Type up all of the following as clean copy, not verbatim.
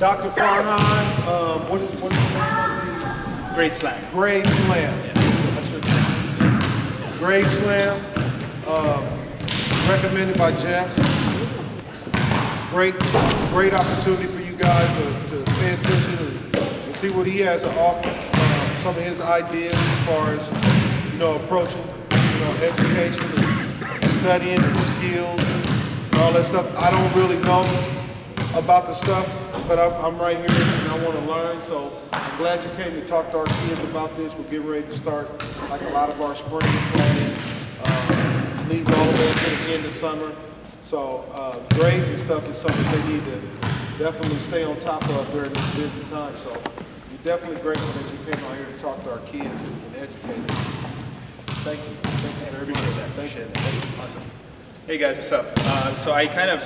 Dr. Farhan, what is the name of the? GradeSlam. GradeSlam. Yeah. GradeSlam, recommended by Jess. Great opportunity for you guys to pay attention and see what he has to offer. Some of his ideas as far as, approaching, education and studying and skills and all that stuff. I don't really know about the stuff, but I'm right here and I want to learn. So I'm glad you came to talk to our kids about this. We're getting ready to start like a lot of our spring planning. Leads all the way up to the end of summer. So grades and stuff is something they need to definitely stay on top of during this busy time. So you're definitely grateful that you came out here to talk to our kids and educate them. Thank you. Thank you very much. Thank you. Awesome. Hey guys, what's up? So I kind of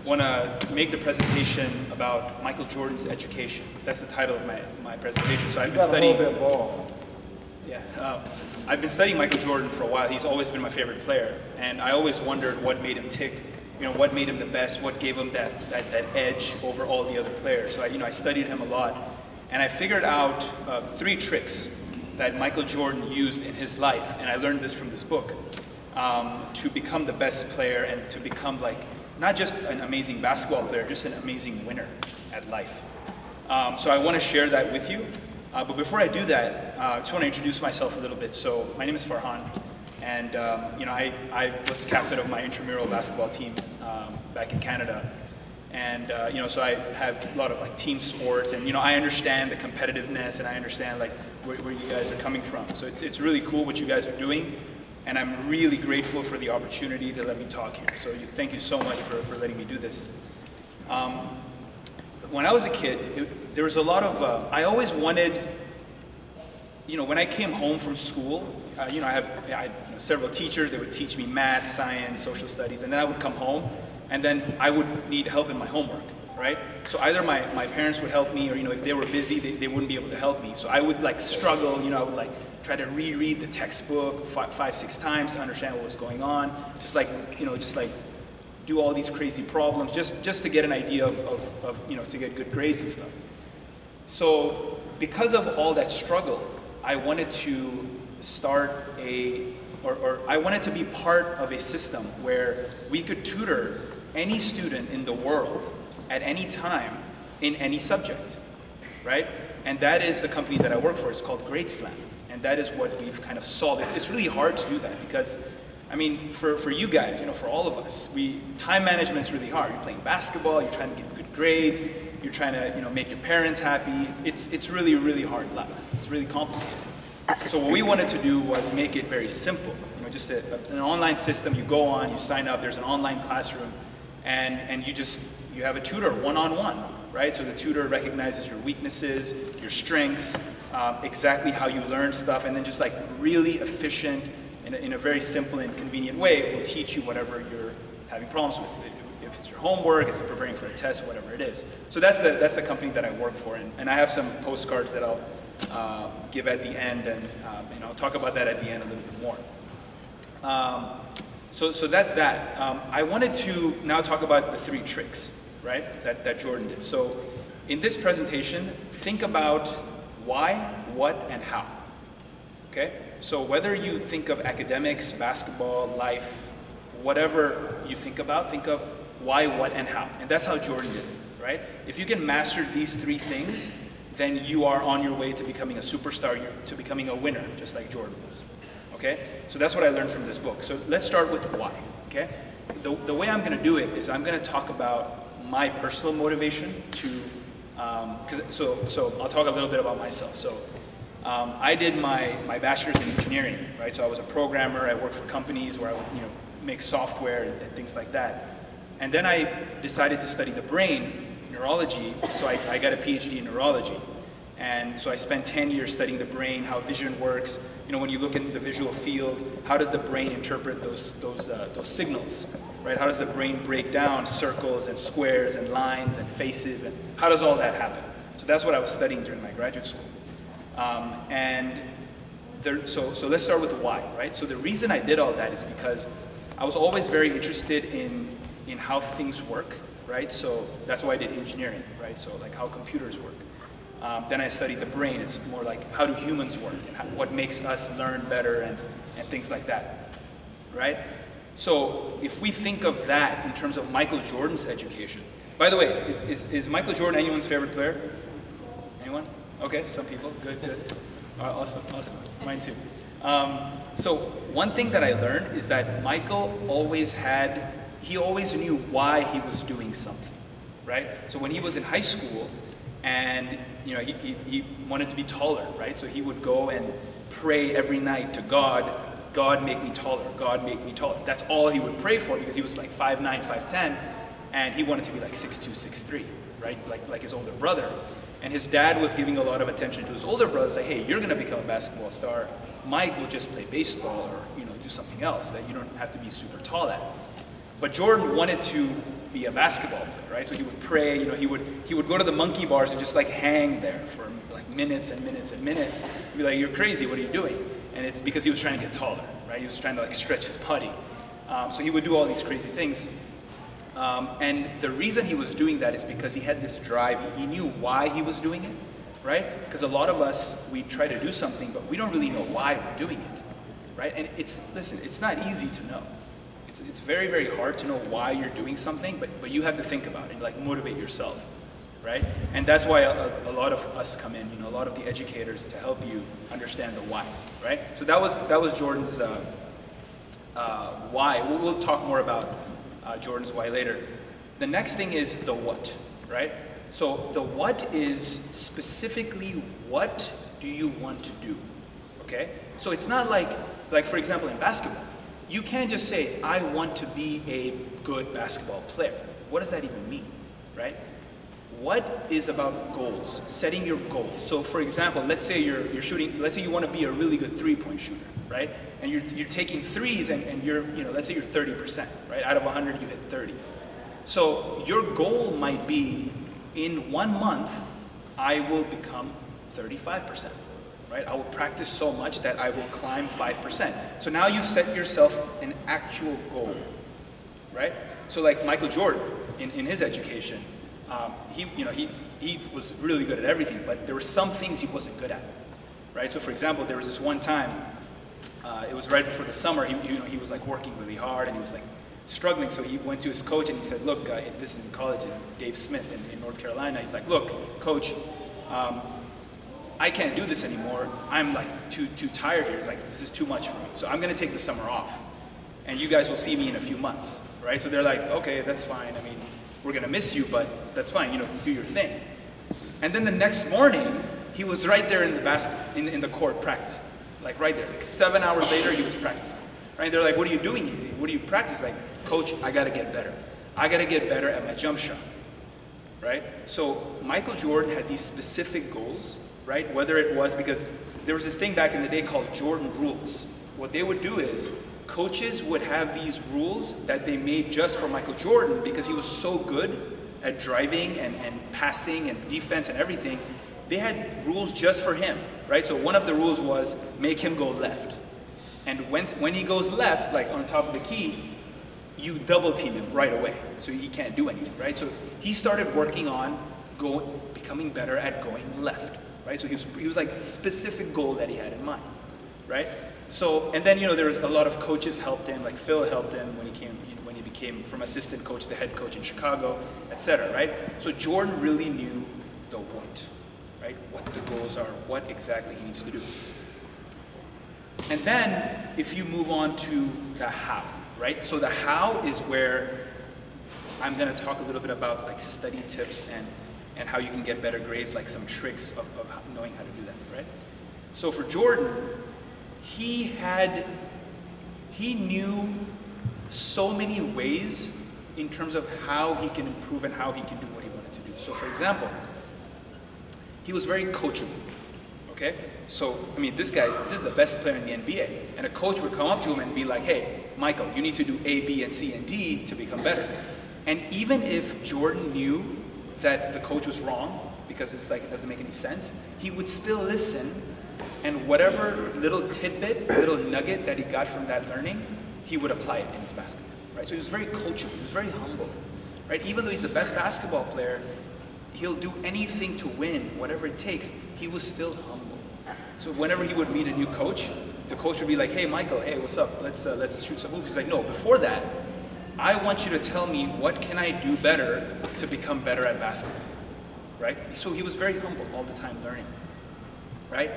want to make the presentation about Michael Jordan's education. That's the title of my presentation. So I've been studying. Hold that ball. Yeah. I've been studying Michael Jordan for a while. He's always been my favorite player, and I always wondered what made him tick. What made him the best? What gave him that edge over all the other players? So I studied him a lot, and I figured out 3 tricks that Michael Jordan used in his life, and I learned this from this book, to become the best player and to become not just an amazing basketball player, just an amazing winner at life. So I want to share that with you. But before I do that, I just want to introduce myself a little bit. So my name is Farhan, and I was the captain of my intramural basketball team back in Canada. And so I have a lot of team sports, and I understand the competitiveness, and I understand where you guys are coming from. So it's really cool what you guys are doing, and I'm really grateful for the opportunity to let me talk here. So thank you so much for letting me do this. When I was a kid, there was a lot of, I always wanted, when I came home from school, I had several teachers that would teach me math, science, social studies, and then I would come home, and then I would need help in my homework, right? So either my parents would help me, or if they were busy, they wouldn't be able to help me. So I would struggle, I would try to reread the textbook 5, 6 times to understand what was going on, just do all these crazy problems just to get an idea of to get good grades and stuff. So because of all that struggle, I wanted to start I wanted to be part of a system where we could tutor any student in the world at any time in any subject, right? And that is the company that I work for. It's called GradeSlam, and that is what we've kind of solved. It's really hard to do that because for you guys, for all of us, time management's really hard. You're playing basketball, you're trying to get good grades, you're trying to, make your parents happy. It's really, really hard life. It's really complicated. So what we wanted to do was make it very simple. Just an online system. You go on, you sign up. There's an online classroom, and you have a tutor one-on-one, right? So the tutor recognizes your weaknesses, your strengths, exactly how you learn stuff, and then just really efficient. In a very simple and convenient way, it will teach you whatever you're having problems with. If it's your homework, it's preparing for a test, whatever it is. So that's the company that I work for, and I have some postcards that I'll give at the end, and I'll talk about that at the end a little bit more. So that's that. I wanted to now talk about the 3 tricks, right, that Jordan did. So in this presentation, think about why, what, and how. Okay? So whether you think of academics, basketball, life, whatever you think of why, what, and how. And that's how Jordan did it, right? If you can master these 3 things, then you are on your way to becoming a superstar, to becoming a winner, just like Jordan was. Okay? So that's what I learned from this book. So let's start with why, okay? The way I'm gonna do it is I'm gonna talk about my personal motivation to, so I'll talk a little bit about myself. So I did my bachelor's in engineering, right? So I was a programmer. I worked for companies where I would, make software and things like that. And then I decided to study the brain, neurology. So I got a PhD in neurology. And so I spent 10 years studying the brain, how vision works. When you look in the visual field, how does the brain interpret those signals, right? How does the brain break down circles and squares and lines and faces, and how does all that happen? So that's what I was studying during my graduate school. So let's start with the why, right? So the reason I did all that is because I was always very interested in how things work right? So that's why I did engineering, right? So like how computers work. Then I studied the brain. It's more like how do humans work and what makes us learn better and things like that, right? So if we think of that in terms of Michael Jordan's education, by the way, is Michael Jordan anyone's favorite player? Anyone? Okay, some people. Good, good. All right, awesome, awesome. Mine too. So one thing that I learned is that Michael always knew why he was doing something, right? So when he was in high school and he wanted to be taller, right? So he would go and pray every night to God, God make me taller, God make me taller. That's all he would pray for because he was like 5'9", 5'10", and he wanted to be like 6'2", 6'3", right? Like his older brother. And his dad was giving a lot of attention to his older brother, say, hey, you're gonna become a basketball star. Mike will just play baseball or do something else that you don't have to be super tall at. But Jordan wanted to be a basketball player, right? So he would pray, he would go to the monkey bars and just like hang there for like minutes and minutes and minutes. He'd be like, you're crazy, what are you doing? And it's because he was trying to get taller, right? He was trying to like stretch his body. So he would do all these crazy things. And the reason he was doing that is because he had this drive. He knew why he was doing it, right? Because a lot of us, we try to do something, but we don't really know why we're doing it, right? And listen, it's not easy to know. It's very, very hard to know why you're doing something, but you have to think about it and like motivate yourself, right? And that's why a lot of us come in, a lot of the educators to help you understand the why, right? So that was Jordan's why. We'll talk more about Jordan's why later. The next thing is the what, right? So the what is specifically what do you want to do, okay? So it's not like for example in basketball, you can't just say, I want to be a good basketball player. What does that even mean, right? What is about goals, setting your goals? So for example, let's say you're shooting, let's say you want to be a really good three-point shooter, right? And you're taking threes and you're, let's say you're 30%, right? Out of 100, you hit 30. So your goal might be, in 1 month, I will become 35%, right? I will practice so much that I will climb 5%. So now you've set yourself an actual goal, right? So like Michael Jordan, in his education, he was really good at everything, but there were some things he wasn't good at, right? So for example, there was this one time, it was right before the summer, he was like working really hard and he was like struggling, so he went to his coach and he said, look, this is in college, Dave Smith in North Carolina, he's like, look, coach, I can't do this anymore, I'm like too tired here, he's like, this is too much for me, so I'm gonna take the summer off, and you guys will see me in a few months, right? So they're like, okay, that's fine, I mean, we're gonna miss you, but that's fine, do your thing. And then the next morning, he was right there in the in the court practicing, like right there. Like 7 hours later, he was practicing. Right? They're like, "What are you doing here? What do you practice?" Like, "Coach, I gotta get better. I gotta get better at my jump shot." Right? So Michael Jordan had these specific goals, right? Whether it was because there was this thing back in the day called Jordan rules. What they would do is coaches would have these rules that they made just for Michael Jordan because he was so good at driving and passing and defense and everything. They had rules just for him, right? So one of the rules was make him go left. And when he goes left, like on top of the key, you double team him right away. So he can't do anything, right? So he started working on becoming better at going left, right? So he was like a specific goal that he had in mind, right? So, and then, there was a lot of coaches helped him, like Phil helped him when he became from assistant coach to head coach in Chicago, etc., right? So Jordan really knew the what, right? What the goals are, what exactly he needs to do. And then, if you move on to the how, right? So the how is where I'm gonna talk a little bit about like study tips and how you can get better grades, like some tricks of knowing how to do that, right? So for Jordan, he knew so many ways in terms of how he can improve and how he can do what he wanted to do. So for example, he was very coachable, okay? So, I mean, this is the best player in the NBA. And a coach would come up to him and be like, hey, Michael, you need to do A, B, and C, and D to become better. And even if Jordan knew that the coach was wrong, because it's like, it doesn't make any sense, he would still listen, and whatever little tidbit, little nugget that he got from that learning, he would apply it in his basketball, right? So he was very coachable, he was very humble, right? Even though he's the best basketball player, he'll do anything to win, whatever it takes. He was still humble. So whenever he would meet a new coach, the coach would be like, hey, Michael, hey, what's up? Let's shoot some hoops. He's like, no, before that, I want you to tell me what can I do better to become better at basketball, right? So he was very humble all the time learning, right?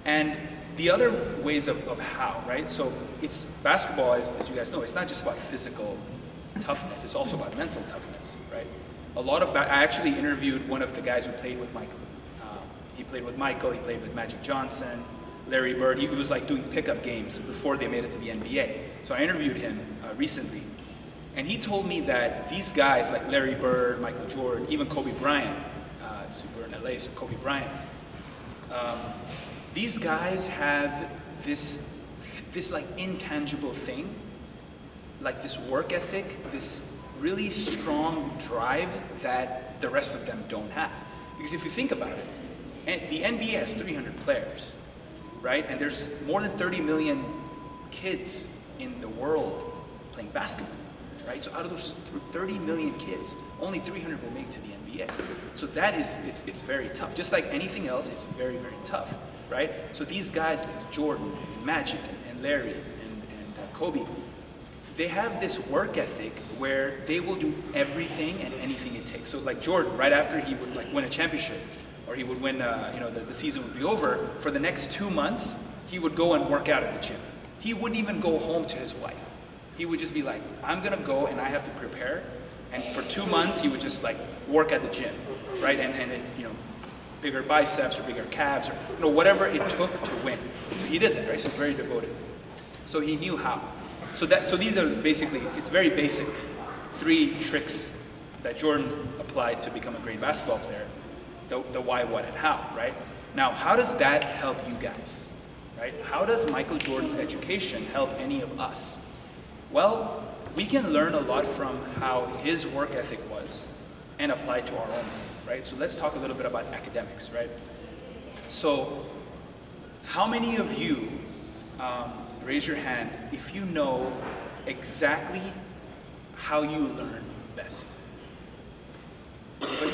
And the other ways of how, right? So it's basketball, as you guys know, it's not just about physical toughness, it's also about mental toughness, right? I actually interviewed one of the guys who played with Michael. He played with Michael, he played with Magic Johnson, Larry Bird. He was like doing pickup games before they made it to the NBA. So I interviewed him recently, and he told me that these guys like Larry Bird, Michael Jordan, even Kobe Bryant, we're in LA, so Kobe Bryant, these guys have this like intangible thing, like this work ethic, this really strong drive that the rest of them don't have. Because if you think about it, and the NBA has 300 players, right? And there's more than 30 million kids in the world playing basketball, right? So out of those 30 million kids, only 300 will make it to the NBA. So that is, it's very tough. Just like anything else, it's very, very tough, right? So these guys, like Jordan, and Magic, and Larry, and Kobe, they have this work ethic where they will do everything and anything it takes. So like Jordan, right after he would like win a championship, or he would win, the season would be over, for the next 2 months, he would go and work out at the gym. He wouldn't even go home to his wife. He would just be like, I'm gonna go and I have to prepare. And for 2 months, he would just like work at the gym, right? And bigger biceps or bigger calves or whatever it took to win. So he did that, right? So very devoted. So he knew how. So these are basically, it's very basic, 3 tricks that Jordan applied to become a great basketball player. The why, what, and how, right? Now, how does that help you guys, right? How does Michael Jordan's education help any of us? Well, we can learn a lot from how his work ethic was and apply it to our own, right? So let's talk a little bit about academics, right? So how many of you, raise your hand if you know exactly how you learn best? Anybody?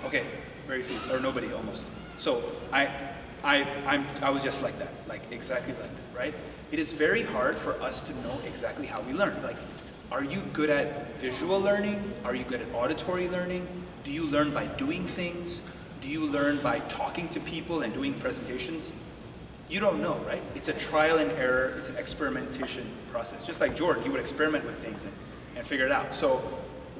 Okay, very few, or nobody almost. So I was just like that, like exactly like that, right? It is very hard for us to know exactly how we learn. Like, are you good at visual learning? Are you good at auditory learning? Do you learn by doing things? Do you learn by talking to people and doing presentations? You don't know, right? It's a trial and error, it's an experimentation process. Just like Jordan, he would experiment with things and figure it out. So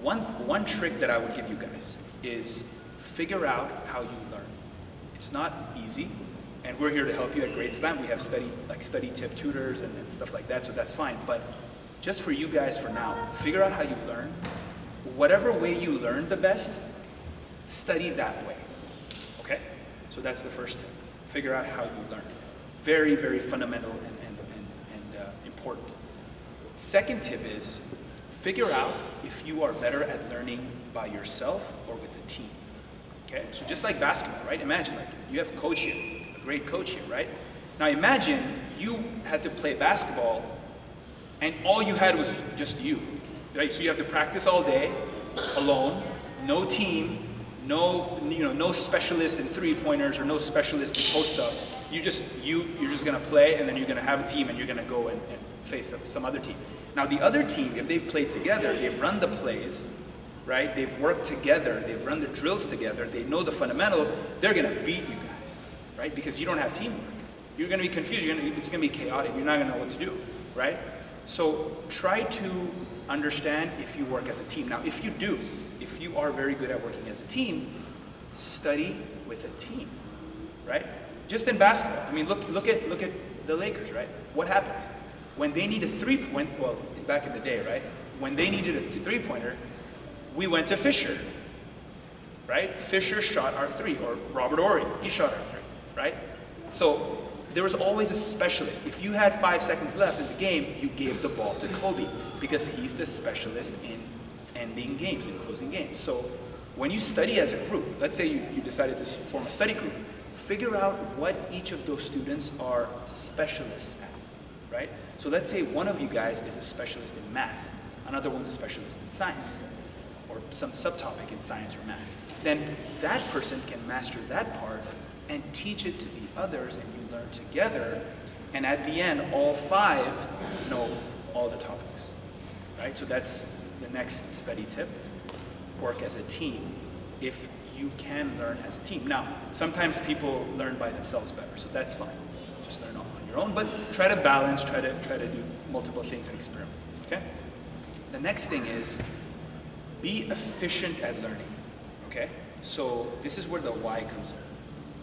one trick that I would give you guys is figure out how you learn. It's not easy, and we're here to help you at GradeSlam. We have study tip tutors and stuff like that, so that's fine. But just for you guys for now, figure out how you learn. Whatever way you learn the best, study that way, okay? So that's the first tip. Figure out how you learn. Very, very fundamental and important. Second tip is figure out if you are better at learning by yourself or with a team. Okay, so just like basketball, right? Imagine like you have a coach here, a great coach here, right? Now imagine you had to play basketball and all you had was just you, right? So you have to practice all day, alone, no team, no specialist in 3-pointers or no specialist in post-up. You're just gonna play and then you're gonna have a team and you're gonna go and face some other team. Now the other team, if they've played together, they've run the plays, right? They've worked together, they've run the drills together, they know the fundamentals, they're gonna beat you guys, right? Because you don't have teamwork. You're gonna be confused, it's gonna be chaotic, you're not gonna know what to do, right? So try to understand if you work as a team. Now if you do, if you are very good at working as a team, study with a team, right? Just in basketball, I mean, look at the Lakers, right? What happens? When they need a well, back in the day, right? When they needed a 3-pointer, we went to Fisher, right? Fisher shot our 3, or Robert Ory, he shot our 3, right? So there was always a specialist. If you had 5 seconds left in the game, you gave the ball to Kobe because he's the specialist in ending games, in closing games. So when you study as a group, let's say you decided to form a study group, figure out what each of those students are specialists at, right? So let's say one of you guys is a specialist in math, another one's a specialist in science. or some subtopic in science or math, then that person can master that part and teach it to the others, and you learn together, and at the end, all 5 know all the topics, right? So that's the next study tip. Work as a team, if you can learn as a team. Now, sometimes people learn by themselves better, so that's fine. Just learn on your own, but try to balance, try to do multiple things and experiment, okay? The next thing is, be efficient at learning, okay? So this is where the why comes in.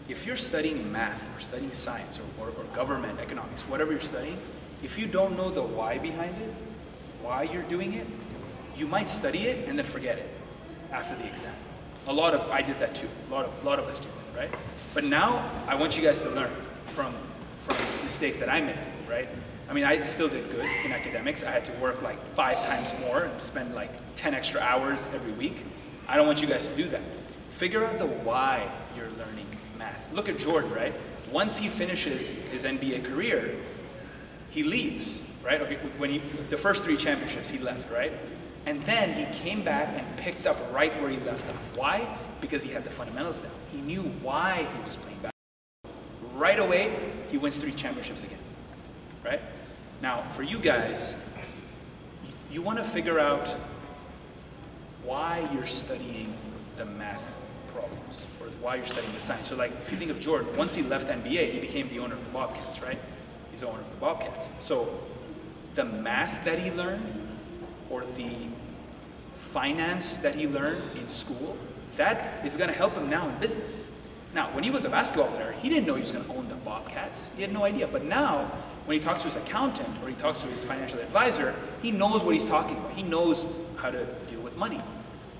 If you're studying math or studying science or government, economics, whatever you're studying, if you don't know the why behind it, why you're doing it, you might study it and then forget it after the exam. I did that too. A lot of us do that, right? But now I want you guys to learn from mistakes that I made, right? I mean, I still did good in academics. I had to work like 5 times more and spend like 10 extra hours every week. I don't want you guys to do that. Figure out the why you're learning math. Look at Jordan, right? Once he finishes his NBA career, he leaves, right? Okay, the first 3 championships, he left, right? And then he came back and picked up right where he left off. Why? Because he had the fundamentals down. He knew why he was playing basketball. Right away, he wins 3 championships again, right? Now, for you guys, you want to figure out why you're studying the math problems, or why you're studying the science. So like, if you think of Jordan, once he left NBA, he became the owner of the Bobcats, right? He's the owner of the Bobcats. So the math that he learned, or the finance that he learned in school, that is going to help him now in business. Now, when he was a basketball player, he didn't know he was going to own the Bobcats. He had no idea. But now, when he talks to his accountant or he talks to his financial advisor, he knows what he's talking about. He knows how to deal with money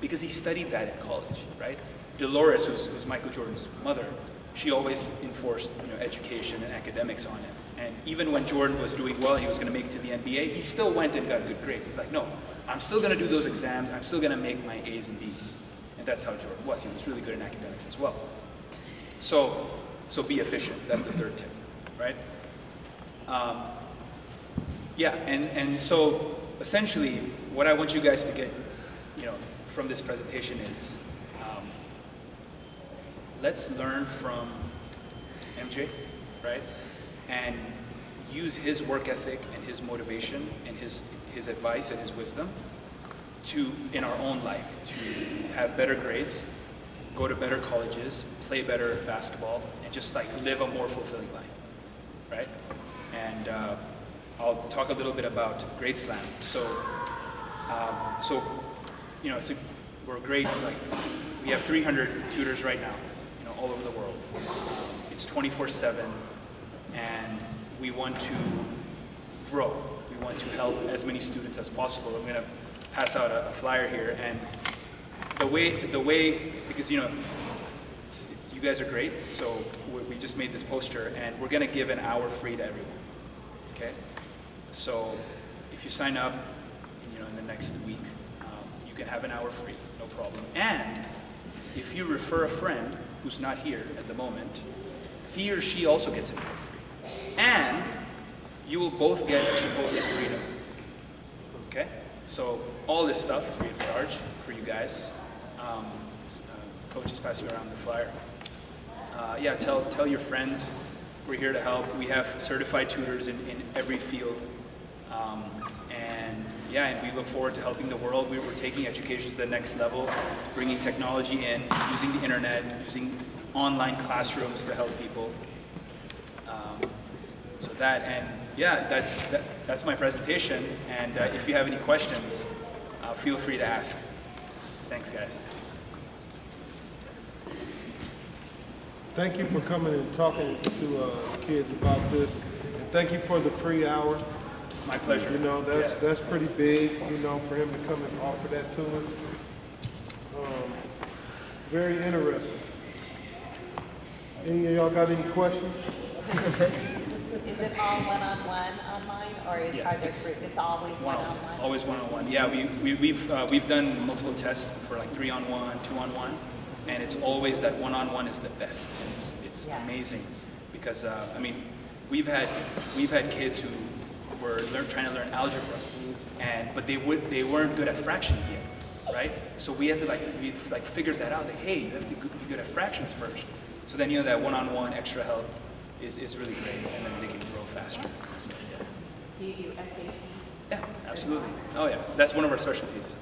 because he studied that in college, right? Dolores, who's Michael Jordan's mother, she always enforced education and academics on him. And even when Jordan was doing well, he was going to make it to the NBA, he still went and got good grades. He's like, no, I'm still going to do those exams. I'm still going to make my A's and B's. And that's how Jordan was. He was really good in academics as well. So be efficient. That's the 3rd tip, right? Yeah, and so essentially, what I want you guys to get, from this presentation is, let's learn from MJ, right? And use his work ethic and his motivation and his advice and his wisdom in our own life, to have better grades, go to better colleges, play better basketball, and just like live a more fulfilling life, right? And I'll talk a little bit about GradeSlam. We're great. Like, we have 300 tutors right now, all over the world. It's 24/7, and we want to grow. We want to help as many students as possible. I'm going to pass out a flyer here, and the way because you guys are great, so we just made this poster, and we're going to give an hour free to everyone. Okay, so if you sign up, in the next week, you can have an hour free, no problem. And if you refer a friend who's not here at the moment, he or she also gets an hour free. And you will both get a Chipotle burrito. Okay? So all this stuff free of charge for you guys. Coach is passing around the flyer. Yeah, tell your friends we're here to help. We have certified tutors in every field. And we look forward to helping the world. We're taking education to the next level, bringing technology in, using the internet, using online classrooms to help people. That's my presentation. And if you have any questions, feel free to ask. Thanks, guys. Thank you for coming and talking to kids about this. And thank you for the free hour. My pleasure. That's pretty big, for him to come and offer that to us. Very interesting. Any of y'all got any questions? Is it all one-on-one online, or are there groups? It's always one-on-one? Always one-on-one. Yeah, we've done multiple tests for like 3-on-1, 2-on-1, and it's always that one-on-one is the best. And it's amazing because we've had kids who were trying to learn algebra, but they weren't good at fractions yet. right? So we had to we've figured that out. Like, hey, you have to be good at fractions first. So then that one-on-one extra help is really great, and then they can grow faster. So, yeah. Do you do SAT? Yeah, absolutely. Oh yeah, that's one of our specialties.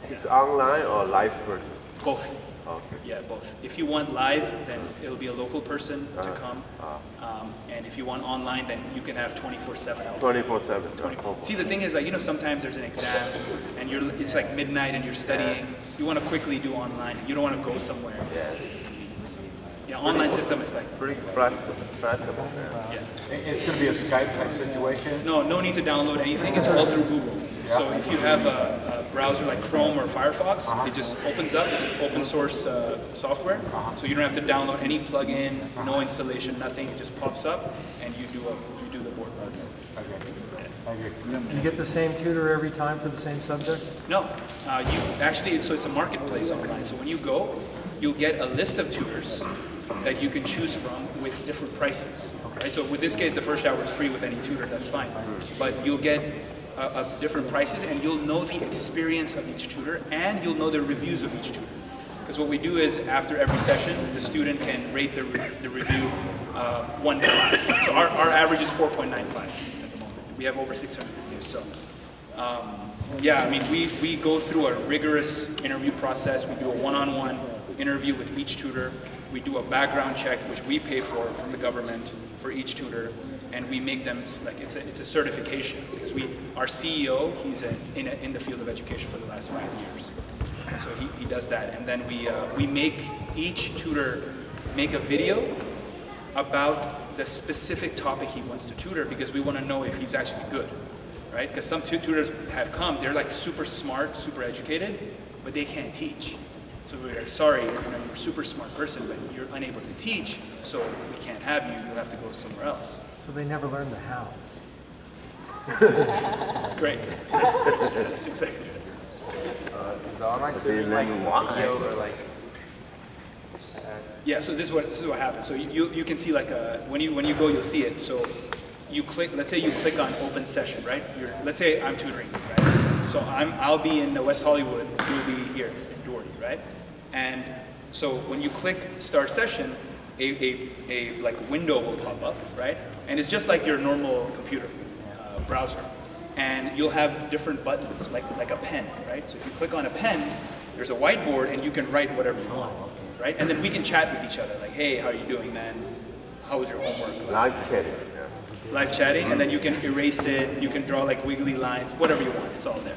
It's online or live person? Both. Okay. Yeah, both. If you want live, then it'll be a local person to come. And if you want online, then you can have 24/7 help. 24/7. See, the thing is, sometimes there's an exam, and it's like midnight, and you're studying. You want to quickly do online. You don't want to go somewhere. It's convenient. So, yeah, online system is pretty flexible. Yeah. It's going to be a Skype type situation? No need to download anything. It's all through Google. So if you have a browser like Chrome or Firefox, it just opens up. It's open source software. So you don't have to download any plugin, no installation, nothing. It just pops up, and you do the board work. Okay. You get the same tutor every time for the same subject? No, it's a marketplace online. So when you go, you'll get a list of tutors that you can choose from with different prices. Right? So with this case, the first hour is free with any tutor. That's fine. But you'll get different prices, and you'll know the experience of each tutor, and you'll know the reviews of each tutor. Because what we do is, after every session, the student can rate the review 1 to 5. So our average is 4.95 at the moment. We have over 600 reviews. So yeah, I mean, we go through a rigorous interview process. We do a one-on-one interview with each tutor. We do a background check, which we pay for from the government for each tutor. And we make them, it's a certification, because our CEO, he's in the field of education for the last 5 years. So he does that. And then we make each tutor make a video about the specific topic he wants to tutor, because we want to know if he's actually good, right? Because some tutors have come, they're super smart, super educated, but they can't teach. So we're like, sorry, you're a super smart person, but you're unable to teach, so we can't have you, you'll have to go somewhere else. So they never learn the how. Great. That's exactly it. Is the online tutoring like video or Yeah, so this is what happens. So you can see when you go, you'll see it. So you click, let's say you click on open session, right? Let's say I'm tutoring, right? So I'll be in West Hollywood, you'll be here in Duarte, right? And so when you click start session, a window will pop up, right? And it's just like your normal computer browser. And you'll have different buttons, like a pen, right? So if you click on a pen, there's a whiteboard, and you can write whatever you want, right? And then we can chat with each other, like, hey, how are you doing, man? How was your homework? Live chatting. Live chatting, and then you can erase it, you can draw wiggly lines, whatever you want, it's all there.